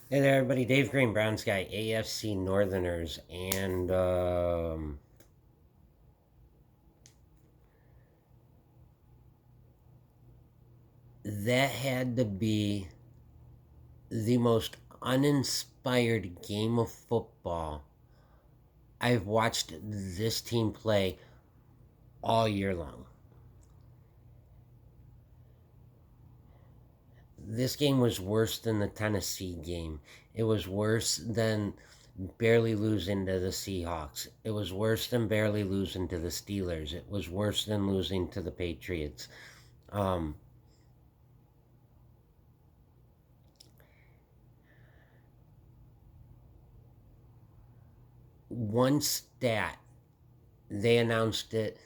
Hey there, everybody. Dave Green, Browns guy, AFC Northerners, and that had to be the most uninspired game of football I've watched this team play all year long. This game was worse than the Tennessee game. It was worse than barely losing to the Seahawks. It was worse than barely losing to the Steelers. It was worse than losing to the Patriots. Um, One stat, they announced it,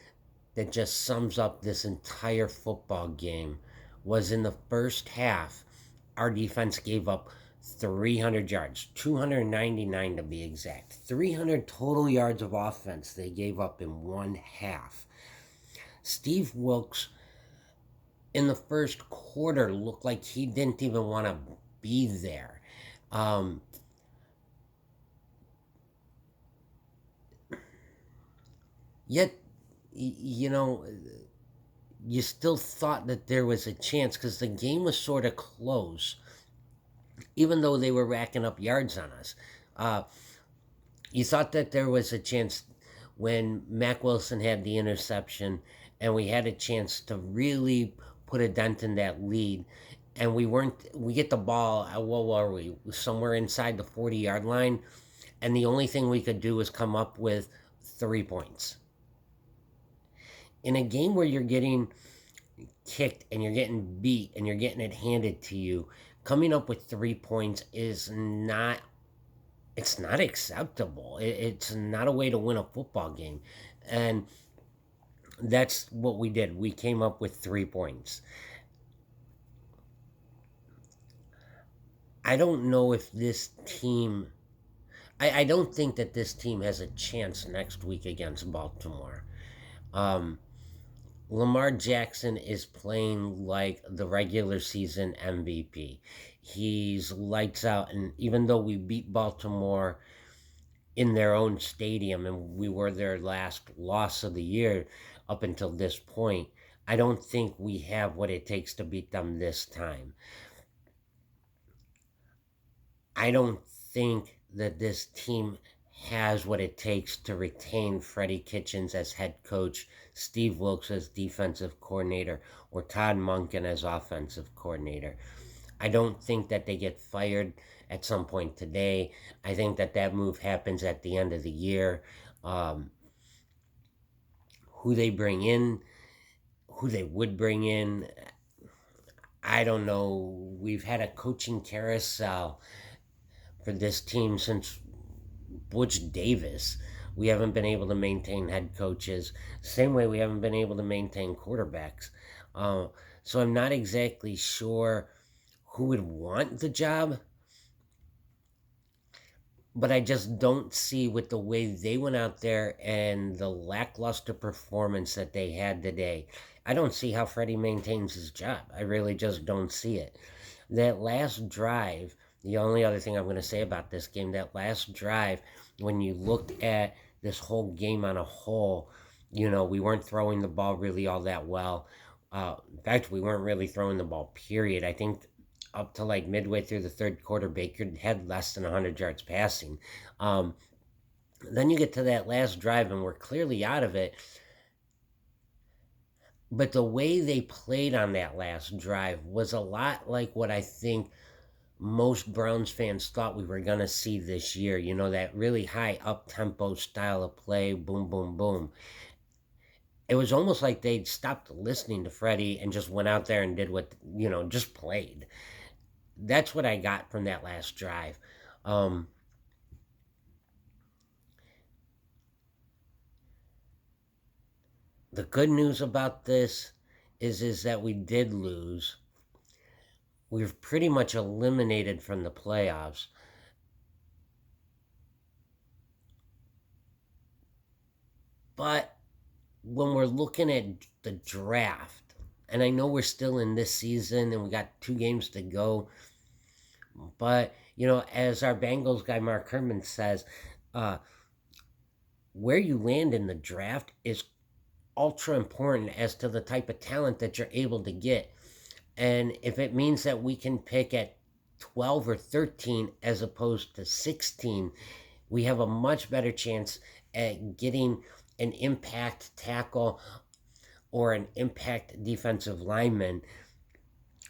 that just sums up this entire football game was in the first half, our defense gave up 300 yards, 299 to be exact. 300 total yards of offense they gave up in one half. Steve Wilkes in the first quarter looked like he didn't even want to be there. Um, Yet, you know, you still thought that there was a chance because the game was sort of close, even though they were racking up yards on us. Uh, you thought that there was a chance when Mac Wilson had the interception, and we had a chance to really put a dent in that lead. And we weren't. We get the ball. What were we? Somewhere inside the 40-yard line, and the only thing we could do was come up with 3 points in a game where you're getting kicked and you're getting beat and you're getting it handed to you. Coming up with 3 points is not, it's not acceptable. It's not a way to win a football game. And that's what we did. We came up with 3 points. I don't know if this team, I don't think that this team has a chance next week against Baltimore. Um, Lamar Jackson is playing like the regular season MVP. He's lights out, and even though we beat Baltimore in their own stadium and we were their last loss of the year up until this point, I don't think we have what it takes to beat them this time. I don't think that this team has what it takes to retain Freddie Kitchens as head coach, Steve Wilkes as defensive coordinator, or Todd Monken as offensive coordinator. I don't think that they get fired at some point today. I think that that move happens at the end of the year. Um, who they bring in, who they would bring in, I don't know. We've had a coaching carousel for this team since Butch Davis. We haven't been able to maintain head coaches. Same way we haven't been able to maintain quarterbacks. Uh, so I'm not exactly sure who would want the job, but I just don't see with the way they went out there and the lackluster performance that they had today. I don't see how Freddie maintains his job. I really just don't see it. That last drive, the only other thing I'm going to say about this game, that last drive, when you look at this whole game on a whole, we weren't throwing the ball really all that well. In fact, we weren't really throwing the ball, period. I think up to like midway through the third quarter, Baker had less than 100 yards passing. Um, then you get to that last drive, and we're clearly out of it. But the way they played on that last drive was a lot like what I think most Browns fans thought we were going to see this year. That really high up tempo style of play, boom, boom, boom. It was almost like they'd stopped listening to Freddie and just went out there and did what, just played. That's what I got from that last drive. Um, the good news about this is that we did lose. We're pretty much eliminated from the playoffs. But when we're looking at the draft, and I know we're still in this season and we got 2 games to go, but as our Bengals guy Mark Herman says, uh, where you land in the draft is ultra important as to the type of talent that you're able to get. And if it means that we can pick at 12 or 13 as opposed to 16, we have a much better chance at getting an impact tackle or an impact defensive lineman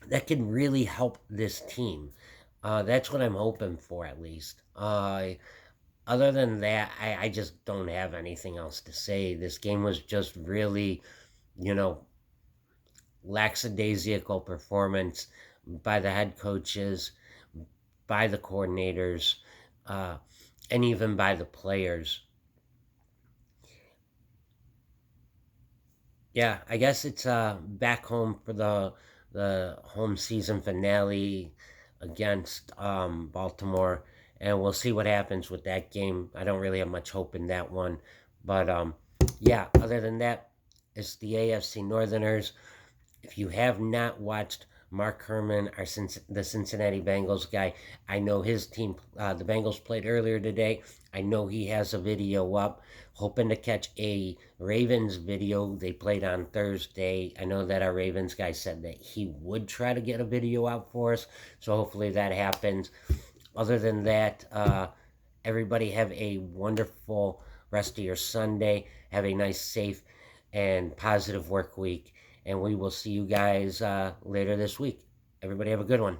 that can really help this team. That's what I'm hoping for, at least. Other than that, I just don't have anything else to say. This game was just really, you know, lackadaisical performance by the head coaches, by the coordinators, uh, and even by the players. Yeah, I guess it's back home for the home season finale against Baltimore, and we'll see what happens with that game. I don't really have much hope in that one, but yeah. Other than that, it's the AFC Northerners. If you have not watched Mark Herman, the Cincinnati Bengals guy, I know his team, the Bengals played earlier today. I know he has a video up. Hoping to catch a Ravens video. They played on Thursday. I know that our Ravens guy said that he would try to get a video out for us. So hopefully that happens. Other than that, everybody have a wonderful rest of your Sunday. Have a nice, safe, and positive work week. And we will see you guys later this week. Everybody have a good one.